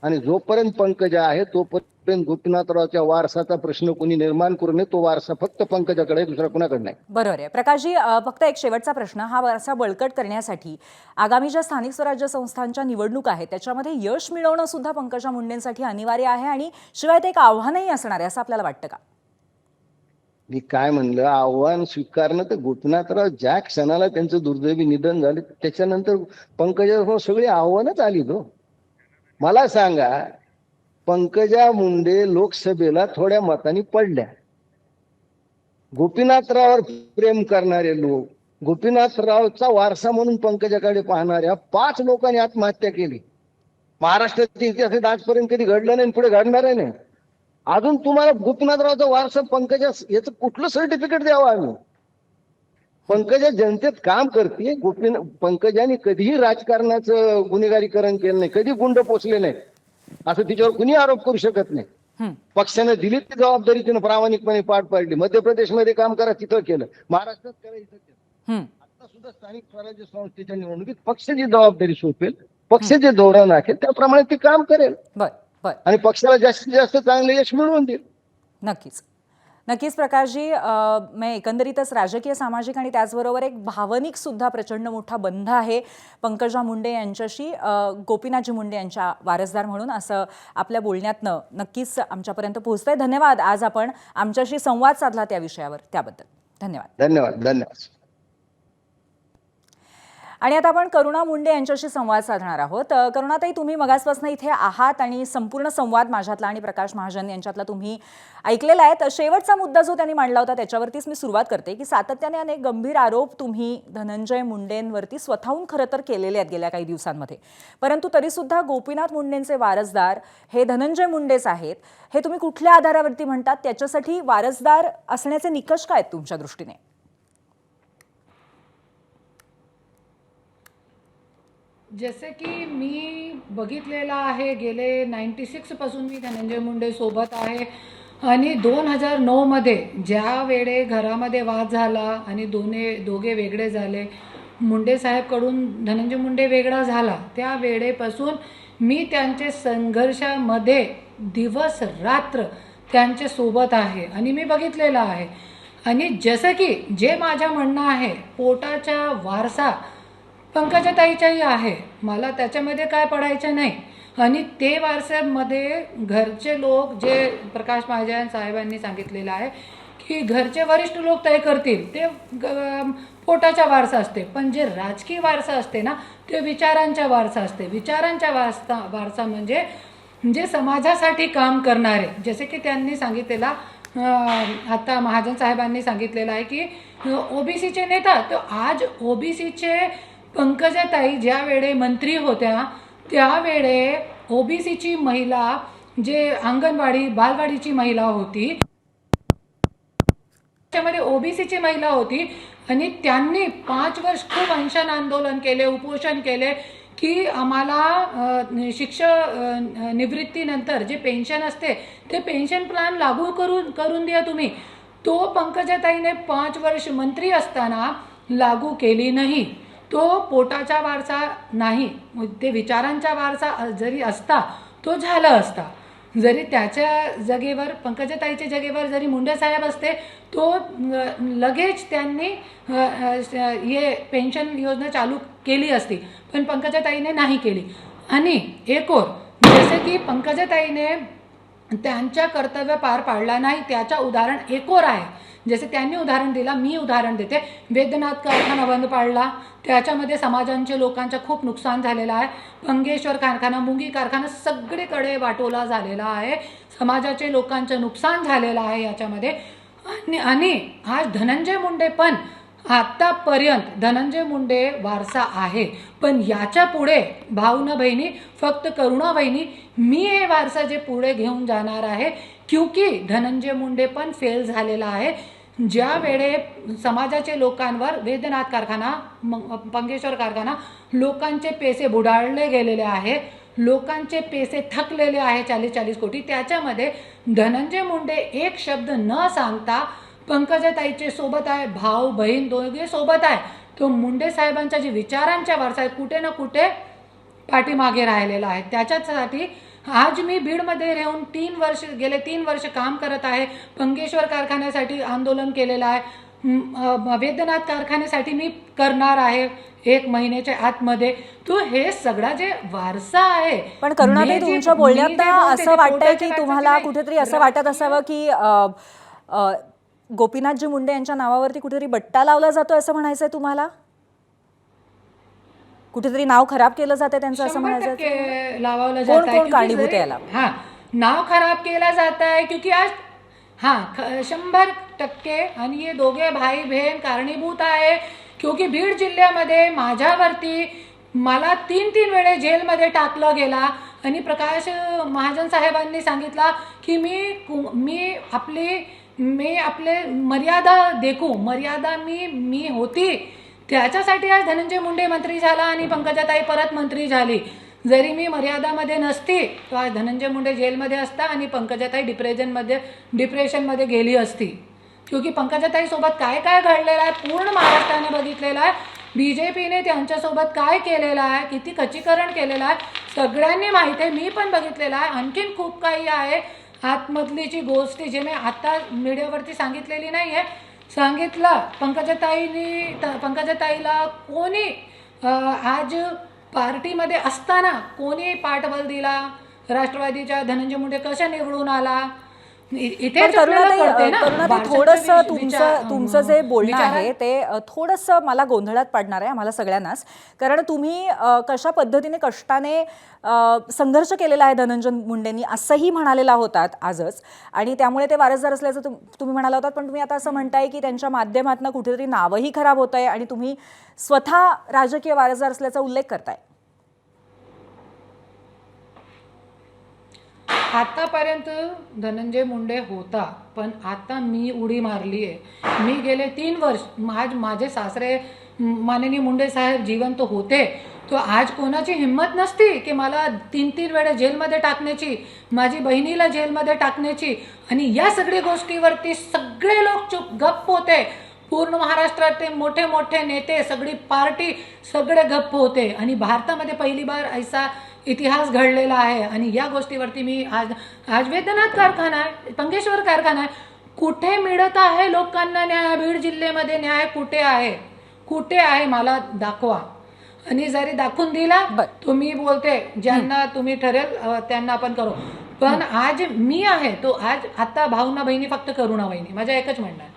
आणि जोपर्यंत पंकजा आहे तोपर्यंत गोपीनाथरावच्या वारसाचा प्रश्न कोणी निर्माण करू नये. तो वारसा फक्त पंकजाकडे, दुसरा कुणाकडे नाही. बरोबर आहे प्रकाशजी. फक्त एक शेवटचा प्रश्न, हा वारसा बळकट करण्यासाठी आगामी ज्या स्थानिक स्वराज्य संस्थांच्या निवडणूक आहेत त्याच्यामध्ये यश मिळवणं सुद्धा पंकजा मुंडेंसाठी अनिवार्य आहे आणि शिवाय ते एक आव्हानही असणार आहे, असं आपल्याला वाटतं का? मी काय म्हणलं, आव्हान स्वीकारणं तर गोपीनाथराव ज्या क्षणाला त्यांचं दुर्दैवी निधन झाले त्याच्यानंतर पंकजा सगळी आव्हानच आली. मला सांगा, पंकजा मुंडे लोकसभेला थोड्या मतांनी पडल्या. गोपीनाथरावावर प्रेम करणारे लोक, गोपीनाथरावचा वारसा म्हणून पंकजाकडे पाहणाऱ्या 5 लोकांनी आत्महत्या केली. महाराष्ट्राच्या इतिहासात आजपर्यंत कधी घडलं नाही आणि पुढे घडणार आहे नाही. अजून तुम्हाला गोपीनाथरावचा वारसा पंकजा याचं कुठलं सर्टिफिकेट द्यावं आम्ही? पंकजा जनतेत काम करते. पंकजाने कधीही राजकारणाचं गुन्हेगारीकरण केलं नाही, कधी गुंड पोचले नाही, असं तिच्यावर कुणी आरोप करू शकत नाही. पक्षाने दिली ती जबाबदारी तिने प्रामाणिकपणे पार पाडली. मध्य प्रदेशमध्ये काम करा तिथं केलं, महाराष्ट्रात करा इथं केलं. आता सुद्धा स्थानिक स्वराज्य संस्थेच्या निवडणुकीत पक्ष जी जबाबदारी सोपेल, पक्ष जे धोरण आखेल त्याप्रमाणे ती काम करेल आणि पक्षाला जास्तीत जास्त चांगले यश मिळवून देईल. नक्कीच नक्कीच प्रकाशजी, एकंदरीतच राजकीय, सामाजिक आणि त्याचबरोबर एक भावनिक सुद्धा प्रचंड मोठा बंध आहे पंकजा मुंडे यांच्याशी, गोपीनाथजी मुंडे यांच्या वारसदार म्हणून, असं आपल्या बोलण्यातनं नक्कीच आमच्यापर्यंत पोहोचतंय. धन्यवाद, आज आपण आमच्याशी संवाद साधला त्या विषयावर, त्याबद्दल धन्यवाद. धन्यवाद. धन्यवाद. आणि आता आपण करुणा मुंडे यांच्याशी संवाद साधणार आहोत. करुणाताई, तुम्ही मगासपासून इथे आहात आणि संपूर्ण संवाद माझ्यातला आणि प्रकाश महाजन यांच्यातला तुम्ही ऐकलेला आहे. तर शेवटचा मुद्दा जो त्यांनी मांडला होता त्याच्यावरतीच मी सुरुवात करते की सातत्याने अनेक गंभीर आरोप तुम्ही धनंजय मुंडेंवरती स्वतःहून खरं तर केलेले आहेत गेल्या काही दिवसांमध्ये, परंतु तरीसुद्धा गोपीनाथ मुंडेंचे वारसदार हे धनंजय मुंडेच आहेत. हे तुम्ही कुठल्या आधारावरती म्हणतात? त्याच्यासाठी वारसदार असण्याचे निकष काय आहेत तुमच्या दृष्टीने? जसे की मी बघितलेलं आहे, गेले 96 पासून मी धनंजय मुंडे सोबत आहे आणि 2009 मध्ये ज्या वेळे घरामध्ये वाद झाला आणि दोघे वेगळे झाले, मुंडे साहेबकडून धनंजय मुंडे वेगळा झाला, त्या वेळेपासून मी त्यांच्या संघर्षामध्ये दिवस रात्र त्यांच्या सोबत आहे आणि मी बघितलेलं आहे. आणि जसं की जे माझं म्हणणं आहे, पोटाचा वारसा पंकजाताईच्याही आहे, मला त्याच्यामध्ये काय पडायचं नाही. आणि ते वारसामध्ये घरचे लोक, जे प्रकाश महाजन साहेबांनी सांगितलेलं आहे की घरचे वरिष्ठ लोक तय करतील, ते पोटाचा वारसा असते. पण जे राजकीय वारसा असते ना, ते विचारांचा वारसा असते. विचारांचा वारसा म्हणजे जे समाजासाठी काम करणारे, जसे की त्यांनी सांगितलेला, आता महाजन साहेबांनी सांगितलेलं आहे की ओबीसीचे नेता, तर आज ओबीसीचे पंकजाताई ज्या वेळे मंत्री होत्या त्यावेळे ओबीसीची महिला, जे अंगणवाडी बालवाडीची महिला होती, त्याच्यामध्ये ओबीसीची महिला होती आणि त्यांनी 5 वर्ष खूप अनशन आंदोलन केले, उपोषण केले की आम्हाला निवृत्तीनंतर जे पेन्शन असते ते पेन्शन प्लॅन लागू करून द्या तुम्ही. तो पंकजाताईने 5 वर्ष मंत्री असताना लागू केली नाही. तो पोटाचा वारसा नाही, ते विचारांचा वारसा जरी असता तो झाला असता. जरी त्याच्या जागेवर, पंकजाताईच्या जागेवर जरी मुंडे साहेब असते, तो लगेच त्यांनी हे पेन्शन योजना चालू केली असती, पण पंकजाताईने नाही केली. आणि एक और, जसे की पंकजाताईने त्यांच्या कर्तव्य पार पाडला नाही, त्याचं उदाहरण एक और आहे. जसे त्यांनी उदाहरण दिला, मी उदाहरण देते. वैद्यनाथ कारखाना बंद पाडला, त्याच्यामध्ये समाजांच्या लोकांचं खूप नुकसान झालेलं आहे. मंगेश्वर कारखाना, मुंगी कारखाना सगळीकडे वाटोला झालेला आहे, समाजाचे लोकांचं नुकसान झालेलं आहे याच्यामध्ये. आणि आज धनंजय मुंडे पण, आतापर्यंत धनंजय मुंडे वारसा आहे, पण याच्या पुढे भाऊ बहिणी, फक्त करुणा बहिणी, मी हे वारसा जे पुढे घेऊन जाणार आहे, क्योंकि धनंजय मुंडे पण फेल झालेला आहे. ज्या वेळे समाजाचे लोकांवर वैद्यनाथ कारखाना, मंगेश्वर कारखाना, लोकांचे पैसे बुडाळले गेलेले आहे, लोकांचे पैसे थकलेले आहे 40-40 कोटी. त्याच्यामध्ये धनंजय मुंडे एक शब्द न सांगता पंकजाताईचे सोबत आहे, भाऊ बहीण दोघे सोबत आहे. तो मुंडे साहेबांचा जे विचारांचा वारसा आहे कुठे ना कुठे पाठीमागे राहिलेला आहे. त्याच्यासाठी आज मी बीडमध्ये राहून गेले 3 वर्ष काम करत आहे. मंगेश्वर कारखान्यासाठी आंदोलन केलेलं आहे, वैद्यनाथ कारखान्यासाठी मी करणार आहे 1 महिन्याच्या आतमध्ये. तो हे सगळा जे वारसा आहे. पण करुणाताई, तुमच्या बोलण्यात असं वाटतंय की तुम्हाला कुठेतरी असं वाटत असावं की गोपीनाथजी मुंडे यांच्या नावावरती कुठेतरी बट्टा लावला जातो असं म्हणायचंय तुम्हाला? कुठेतरी नाव खराब केलं जाते त्यांचं असं म्हणायचं? लावलं जात आहे. कोण कारणीभूत आहे याला? हां, नाव खराब केला जात आहे क्योंकि आज 100% आणि हे दोघे भाई बहन कारणीभूत आहे क्योंकि बीड जिल्ह्यामध्ये माझ्यावरती मला 3 वेळे जेलमध्ये टाकलं गेला आणि प्रकाश महाजन साहेबांनी सांगितलं की मी आपले मर्यादा देखू, मर्यादा मी होती, त्याच्यासाठी आज धनंजय मुंडे मंत्री झाला आणि पंकजाताई परत मंत्री झाली. जरी मी मर्यादामध्ये नसती तो आज धनंजय मुंडे जेलमध्ये असता आणि पंकजाताई डिप्रेशनमध्ये गेली असती. क्योंकि पंकजाताई सोबत काय काय घडलेलं आहे पूर्ण महाराष्ट्राने बघितलेलं आहे. BJPने त्यांच्यासोबत काय केलेलं आहे, किती खच्चीकरण केलेलं आहे सगळ्यांनी माहिती आहे. मी पण बघितलेलं आहे. आणखीन खूप काही आहे आतमधलीची गोष्टी जे मी आता मीडियावरती सांगितलेली नाही आहे. सांगितलं पंकजाताईला कोणी आज पार्टीमध्ये असताना कोणी पाठबळ दिला, राष्ट्रवादीच्या धनंजय मुंडे कशा निवडून आला, इथेच आपल्याला कळते ना. तरुणाताई, थोडंसं तुमचं जे बोलणं आहे ते थोडंसं मला गोंधळात पाडणार आहे आम्हाला सगळ्यांनाच. कारण तुम्ही कशा पद्धतीने कष्टाने संघर्ष केलेला आहे धनंजय मुंडेंनी असंही म्हणालेला होतात आजच, आणि त्यामुळे ते वारसदार असल्याचं तुम्ही म्हणाला होतात. पण तुम्ही आता असं म्हणताय की त्यांच्या माध्यमातून कुठेतरी नावही खराब होत आहे आणि तुम्ही स्वतः राजकीय वारसदार असल्याचा उल्लेख करताय. आतापर्यंत धनंजय मुंडे होता, पण आता मी उडी मारली आहे. मी गेले 3 वर्ष माझे सासरे माननीय मुंडे साहेब जिवंत होते, तो आज कोणाची हिंमत नसती की मला 3 वेळा जेलमध्ये टाकण्याची, माझी बहिणीला जेलमध्ये टाकण्याची. आणि या सगळ्या गोष्टीवरती सगळे लोक गप्प होते. पूर्ण महाराष्ट्रातले मोठे मोठे नेते, सगळी पार्टी, सगळे गप्प होते. आणि भारतामध्ये पहिली बार ऐसा इतिहास घडलेला आहे. आणि या गोष्टीवरती मी आज वैद्यनाथ कारखाना आहे, पंगेश्वर कारखाना आहे, कुठे मिळत आहे लोकांना न्याय? बीड जिल्ह्यामध्ये न्याय कुठे आहे? कुठे आहे मला दाखवा. आणि जरी दाखवून दिला तुम्ही बोलते ज्यांना तुम्ही ठरेल त्यांना आपण करू, पण आज मी आहे तो आज आता भावना बहिणी फक्त करुणा बहिणी, माझ्या एकच म्हणणं आहे.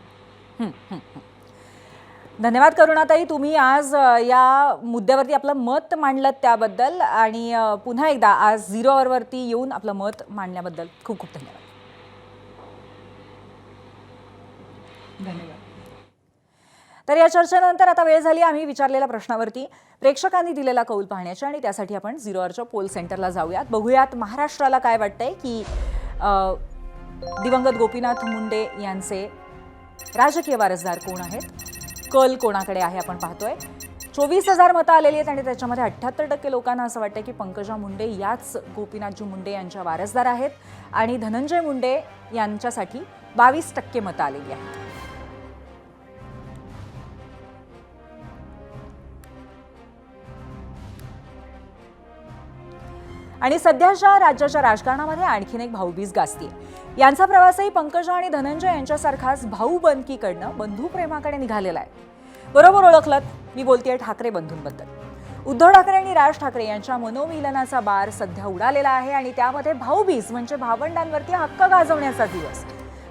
धन्यवाद करुणाताई, तुम्ही आज या मुद्द्यावरती आपलं मत मांडलं त्याबद्दल, आणि पुन्हा एकदा आज 0 आवरवरती येऊन आपलं मत मांडण्याबद्दल खूप खूप धन्यवाद. धन्यवाद. तर या चर्चेनंतर आता वेळ झाली आम्ही विचारलेल्या प्रश्नावरती प्रेक्षकांनी दिलेला कौल पाहण्याची, आणि त्यासाठी आपण 0 आवरच्या पोल सेंटरला जाऊयात. बघूयात महाराष्ट्राला काय वाटतंय की दिवंगत गोपीनाथ मुंडे यांचे राजकीय वारसदार कोण आहेत, कल कोणाकडे आहे आपण पाहतोय. 24,000 मतं आलेली आहेत आणि त्याच्यामध्ये 78% लोकांना असं वाटतं की पंकजा मुंडे याच गोपीनाथजी मुंडे यांच्या वारसदार आहेत, आणि धनंजय मुंडे यांच्यासाठी 22% मतं आलेली आहेत. आणि सध्याच्या राज्याच्या राजकारणामध्ये आणखीन एक भाऊबीज गाजतीये. यांचा प्रवासही पंकजा आणि धनंजय यांच्यासारखाच भाऊबंदकीकडनं बंधुप्रेमाकडे निघालेला आहे. बरोबर ओळखलत, मी बोलतेय ठाकरे बंधूंबद्दल. उद्धव ठाकरे आणि राज ठाकरे यांच्या मनोमिलनाचा बार सध्या उडालेला आहे, आणि त्यामध्ये भाऊबीज म्हणजे भावंडांवरती हक्क गाजवण्याचा दिवस.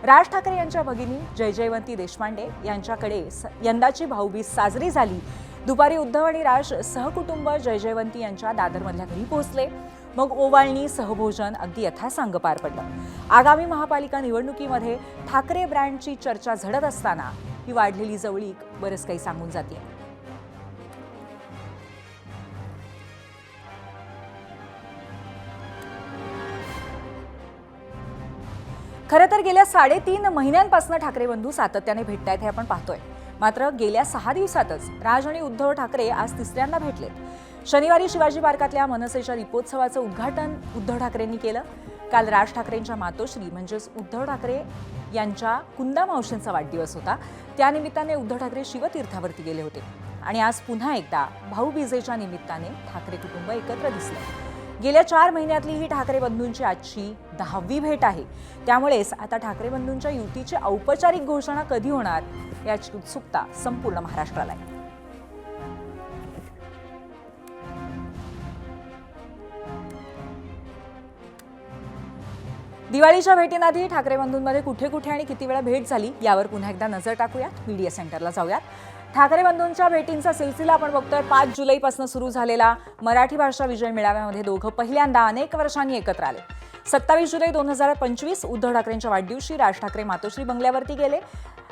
राज ठाकरे यांच्या भगिनी जयजयवंती देशपांडे यांच्याकडे यंदाची भाऊबीज साजरी झाली. दुपारी उद्धव आणि राज सहकुटुंब जयजयवंती यांच्या दादरमधल्या घरी पोहोचले. मग ओवाळणी, सहभोजन अगदी यथासांग पार पडलं. आगामी महापालिका निवडणुकीमध्ये ठाकरे ब्रँडची चर्चा झडत असताना ही वाढलेली जवळीक बरंच काही सांगून जाते. खरं तर गेल्या 3.5 महिन्यांपासून ठाकरे बंधू सातत्याने भेटतायत हे आपण पाहतोय. मात्र गेल्या 6 दिवसातच राज आणि उद्धव ठाकरे आज तिसऱ्यांदा भेटलेत. शनिवारी शिवाजी पार्कातल्या मनसेच्या दीपोत्सवाचं उद्घाटन उद्धव ठाकरेंनी केलं. काल राज ठाकरेंच्या मातोश्री म्हणजेच उद्धव ठाकरे यांच्या कुंदा मावशींचा वाढदिवस होता. त्यानिमित्ताने उद्धव ठाकरे शिवतीर्थावरती गेले होते, आणि आज पुन्हा एकदा भाऊबीजेच्या निमित्ताने ठाकरे कुटुंब एकत्र दिसलं. गेल्या 4 महिन्यातली ही ठाकरे बंधूंची आजची 10वी भेट आहे. त्यामुळेच आता ठाकरे बंधूंच्या युतीची औपचारिक घोषणा कधी होणार याची उत्सुकता संपूर्ण महाराष्ट्राला आहे. दिवाळीच्या भेटींआधी ठाकरे बंधूंमध्ये कुठे कुठे आणि किती वेळा भेट झाली यावर पुन्हा एकदा नजर टाकूयात. मीडिया सेंटरला जाऊयात. ठाकरे बंधूंच्या भेटींचा सिलसिला आपण बघतोय. 5 जुलैपासून सुरू झालेला मराठी भाषा विजय मेळाव्यामध्ये दोघं पहिल्यांदा अनेक वर्षांनी एकत्र आले. 27 जुलै 2025 उद्धव ठाकरेंच्या वाढदिवशी राज ठाकरे मातोश्री बंगल्यावरती गेले,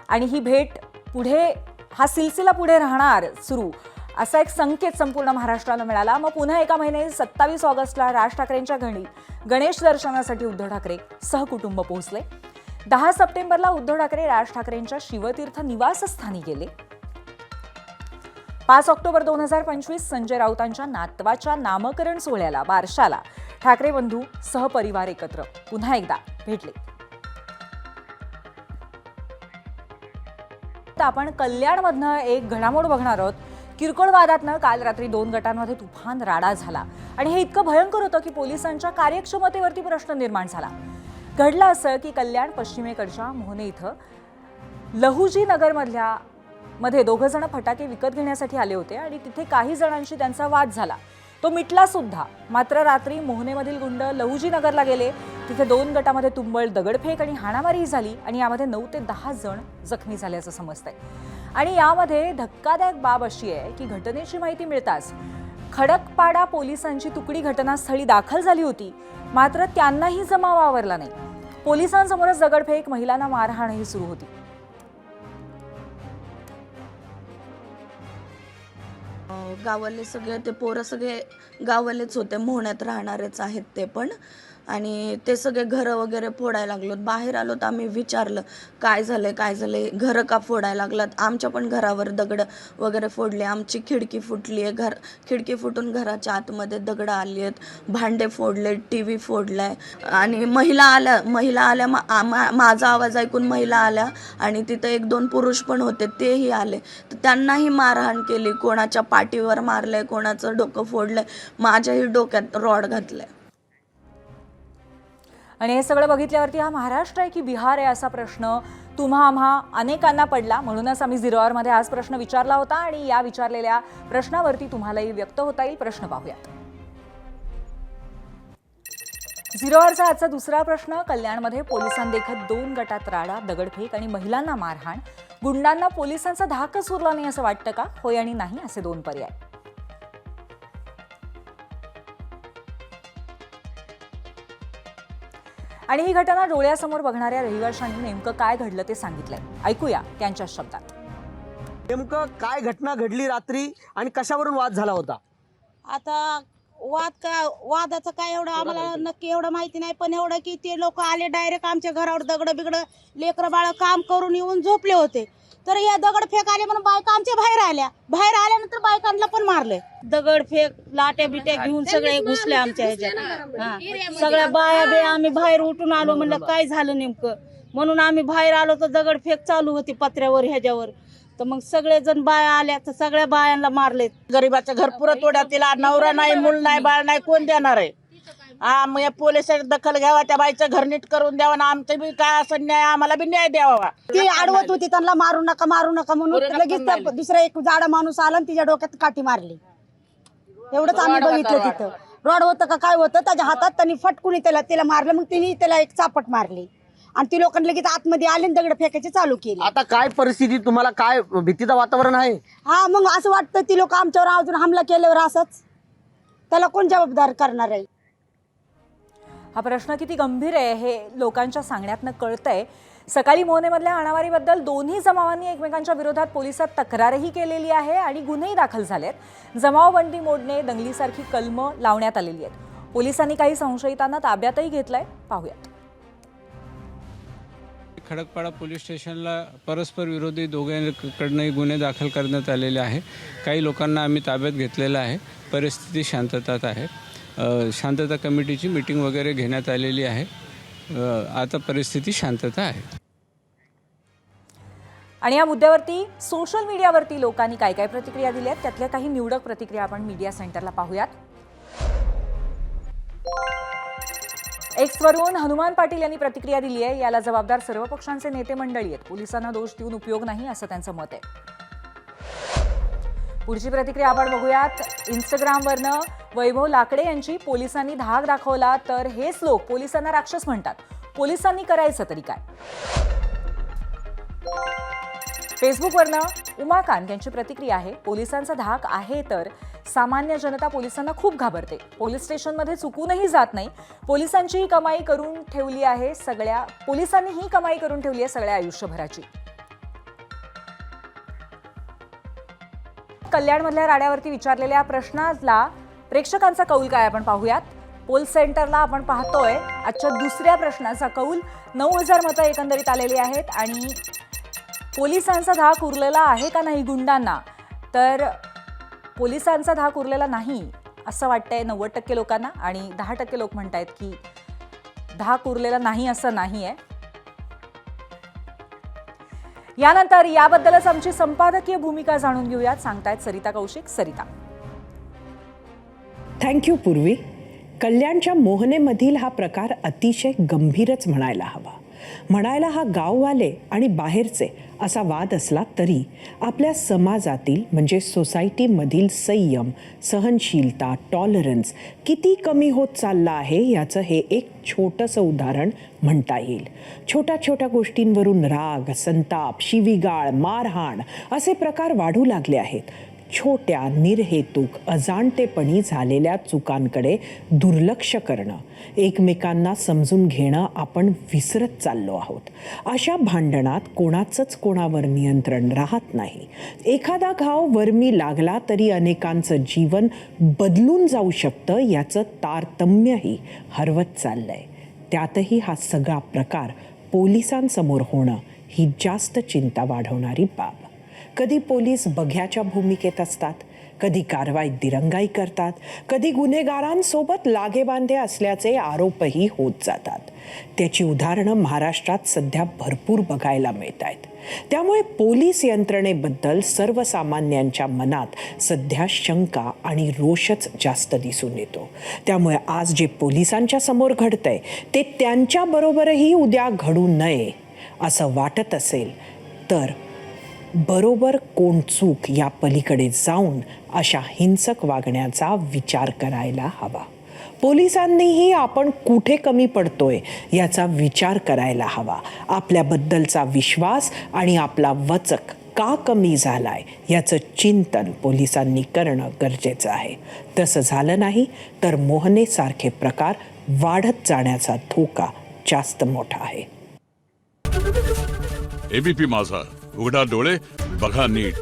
आणि ही भेट पुढे हा सिलसिला पुढे राहणार सुरू असा एक संकेत संपूर्ण महाराष्ट्राला मिळाला. मग पुन्हा एका महिन्यात 27 ऑगस्टला राज ठाकरेंच्या घरी गणेश दर्शनासाठी उद्धव ठाकरे सहकुटुंब पोहोचले. 10 सप्टेंबरला उद्धव ठाकरे राज ठाकरेंच्या शिवतीर्थ निवासस्थानी गेले. 5 ऑक्टोबर 2025 संजय राऊतांच्या नातवाच्या नामकरण सोहळ्याला बारशाला ठाकरे बंधू सहपरिवार एकत्र पुन्हा एकदा भेटले. आपण कल्याणमधनं एक घडामोड बघणार आहोत. किरकोळ वादातनं काल रात्री 2 गटांमध्ये तुफान राडा झाला आणि हे इतकं भयंकर होतं की पोलिसांच्या कार्यक्षमतेवरती प्रश्न निर्माण झाला. घडलं असं की कल्याण पश्चिमेकडच्या मोहने इथं लहुजी नगरमधल्या मध्ये 2 जण फटाके विकत घेण्यासाठी आले होते आणि तिथे काही जणांशी त्यांचा वाद झाला. तो मिटला सुद्धा. मात्र रात्री मोहनेमधील गुंड लहुजी नगरला गेले. तिथे 2 गटामध्ये तुंबळ दगडफेक आणि हाणामारी झाली आणि यामध्ये 9 ते 10 जण जखमी झाल्याचं समजतंय. आणि यामध्ये धक्कादायक बाब अशी आहे की घटनेची माहिती मिळताच खडकपाडा पोलिसांची तुकडी घटनास्थळी दाखल झाली होती. मात्र त्यांनाही जमाव आवरला नाही. पोलिसांसमोरच दगडफेक, महिलांना मारहाणही सुरू होती. गावाले सगळे ते पोरं सगळे गावालेच होते, मोहण्यात राहणारेच आहेत ते पण. आणि ते सगळे घरं वगैरे फोडायला लागलोत. बाहेर आलोत, आम्ही विचारलं काय झालंय, घरं का फोडायला लागलात. आमच्या पण घरावर दगड वगैरे फोडले. आमची खिडकी फुटली आहे, खिडकी फुटून घराच्या आतमध्ये दगड आली आहेत, भांडे फोडले, TV फोडलाय. आणि महिला आल्या माझा आवाज ऐकून महिला आल्या आणि तिथं 1-2 पुरुष पण होते, तेही आले. तर त्यांनाही मारहाण केली. कोणाच्या पाठीवर मारलंय, कोणाचं डोकं फोडलंय, माझ्याही डोक्यात रॉड घातलंय. आणि हे सगळं बघितल्यावरती हा महाराष्ट्र आहे की बिहार आहे असा प्रश्न आम्हा अनेकांना पडला. म्हणूनच आम्ही 0 आवरमध्ये आज प्रश्न विचारला होता आणि या विचारलेल्या प्रश्नावरती तुम्हालाही व्यक्त होता येईल. प्रश्न पाहूयात. 0 आवरचा आजचा दुसरा प्रश्न. कल्याणमध्ये पोलिसांदेखत 2 गटात राडा, दगडफेक आणि महिलांना मारहाण. गुंडांना पोलिसांचा धाकच उरला नाही असं वाटतं का? होय आणि नाही असे 2 पर्याय. आणि ही घटना डोळ्यासमोर बघणाऱ्या रहिवाशांनी नेमकं काय घडलं ते सांगितलंय. ऐकूया त्यांच्या शब्दात. नेमकं काय घटना घडली रात्री आणि कशावरून वाद झाला होता? आता वादाचं काय एवढं आम्हाला नक्की एवढं माहिती नाही, पण एवढं की ते लोक आले डायरेक्ट आमच्या घरावर दगड बिगड, लेकरं बाळ काम करून येऊन झोपले होते. तर या दगड फेक आले म्हणून बायका आमच्या बाहेर आल्यानंतर बायकांना पण मारले. दगड फेक, लाट्या बिट्या घेऊन सगळे घुसले आमच्या ह्याच्यात. सगळ्या बाया बे आम्ही बाहेर उठून आलो. म्हणलं काय झालं नेमकं, म्हणून आम्ही बाहेर आलो तर दगड फेक चालू होती पत्र्यावर ह्याच्यावर. तर मग सगळेजण बाया आल्या तर सगळ्या बायांना मारले. गरीबाचं घर पुरं तोड्या, तिला नवरा नाही, मूल नाही, बाळ नाही, कोण देणार आहे? मग या पोलिसांनी दखल घ्यावा, त्या बाईचं घर नीट करून द्यावं ना. आमचं बी काय असं न्याय, आम्हाला बी न्याय द्यावा. ती अडवत होती, त्यांना मारू नका म्हणून लगेच दुसरा एक जाडा माणूस आला आणि तिच्या डोक्यात काठी मारली. एवढंच आम्ही बघितलं. तिथं रॉड होतं का काय होतं त्याच्या हातात, त्यांनी फटकून तिला मारलं. मग तिने त्याला एक चापट मारली आणि ती लोकांनी लगेच आतमध्ये आले आणि दगड फेकायचे चालू केले. आता काय परिस्थिती, तुम्हाला काय भीतीचं वातावरण आहे? हा, मग असं वाटतं ती लोक आमच्यावर अजून हमला केल्यावर असंच त्याला कोण जबाबदार करणार आहे? हा प्रश्न किती गंभीर आहे हे लोकांच्या सांगण्यातनं कळतंय. सकाळी मोहनेमधल्या हाणामारीबद्दल दोन्ही जमावांनी एकमेकांच्या विरोधात पोलिसात तक्रारही केलेली आहे आणि गुन्हेही दाखल झालेत. जमावबंदी मोडणे, दंगलीसारखी कलमं लावण्यात आलेली आहेत. पोलिसांनी काही संशयितांना ताब्यातही घेतलंय. पाहूयात. खडकपाडा पोलीस स्टेशनला परस्पर विरोधी दोघांकडनंही गुन्हे दाखल करण्यात आलेले आहे. काही लोकांना आम्ही ताब्यात घेतलेलं आहे. परिस्थिती शांततात आहे. शांतता कमिटीची मीटिंग वगैरे घेण्यात आलेली आहे. आता परिस्थिती शांतता आहे. आणि या मुद्द्यावरती सोशल मीडियावरती लोकांनी काय काय प्रतिक्रिया दिल्या आहेत त्यातल्या काही निवडक प्रतिक्रिया आपण मीडिया सेंटरला पाहूयात. एक्सवरून हनुमान पाटील यांनी प्रतिक्रिया दिली आहे. याला जबाबदार सर्व पक्षांचे नेते मंडळी आहेत. पोलिसांना दोष देऊन उपयोग नाही असं त्यांचं मत आहे. पुढची प्रतिक्रिया आपण बघूयात. इंस्टाग्रामवरनं वैभव लाकडे यांची, पोलिसांनी धाक दाखवला तर हेच लोक पोलिसांना राक्षस म्हणतात. पोलिसांनी करायचं तरी काय? फेसबुकवरनं उमाकांत यांची प्रतिक्रिया आहे. पोलिसांचा धाक आहे तर सामान्य जनता पोलिसांना खूप घाबरते. पोलीस स्टेशनमध्ये चुकूनही जात नाही. पोलिसांनी ही कमाई करून ठेवली आहे सगळ्या आयुष्यभराची. कल्याणमधल्या राड्यावरती विचारलेल्या प्रश्नाला प्रेक्षकांचा कौल काय आपण पाहूयात. पोल सेंटरला आपण पाहतोय आजच्या दुसऱ्या प्रश्नाचा कौल. 9,000 मतं एकंदरीत आलेली आहेत आणि पोलिसांचा धाक उरलेला आहे का नाही गुंडांना, तर पोलिसांचा धाक उरलेला नाही असं वाटतंय 90% लोकांना आणि 10% लोक म्हणतायत की धाक उरलेला नाही असं नाहीये. यानंतर याबद्दलच आमची संपादकीय भूमिका जाणून घेऊयात, सांगतायत सरिता कौशिक. सरिता. थँक्यू पूर्वी. कल्याणच्या मोहनेमधील हा प्रकार अतिशय गंभीरच म्हणायला हवा. म्हणायला हा गाववाले आणि बाहेरचे असा वाद असला तरी आपल्या समाजातील म्हणजे सोसायटीमधील संयम, सहनशीलता, टॉलरन्स किती कमी होत चालला आहे याचं हे एक छोटंसं उदाहरण म्हणता येईल. छोट्या छोट्या गोष्टींवरून राग, संताप, शिवीगाळ, मारहाण असे प्रकार वाढू लागले आहेत. छोट्या निर्हेतुक अजाणतेपणी झालेल्या चुकांकडे दुर्लक्ष करणं, एकमेकांना समजून घेणं आपण विसरत चाललो आहोत. अशा भांडणात कोणाचंच कोणावर नियंत्रण राहत नाही. एखादा घाव वर्मी लागला तरी अनेकांचं जीवन बदलून जाऊ शकतं याचं तारतम्यही हरवत चाललंय. त्यातही हा सगळा प्रकार पोलिसांसमोर होणं ही जास्त चिंता वाढवणारी बाब. कधी पोलीस बघ्याच्या भूमिकेत असतात, कधी कारवाईत दिरंगाई करतात, कधी गुन्हेगारांसोबत लागेबांधे असल्याचे आरोपही होत जातात. त्याची उदाहरणं महाराष्ट्रात सध्या भरपूर बघायला मिळत आहेत. त्यामुळे पोलीस यंत्रणेबद्दल सर्वसामान्यांच्या मनात सध्या शंका आणि रोषच जास्त दिसून येतो. त्यामुळे आज जे पोलिसांच्या समोर घडतंय ते त्यांच्याबरोबरही उद्या घडू नये असं वाटत असेल तर बरोबर कोण चूक या पलीकडे जाऊन अशा हिंसक वागण्याचा विचार करायला हवा. पोलिसांनीही आपण कुठे कमी पडतोय याचा विचार करायला हवा. आपल्याबद्दलचा विश्वास आणि आपला वचक का कमी झालाय याचं चिंतन पोलिसांनी करणं गरजेचं आहे. तसं झालं नाही तर मोहनेसारखे प्रकार वाढत जाण्याचा धोका जास्त मोठा आहे. एबीपी माझा, उघडा डोळे बघा नीट.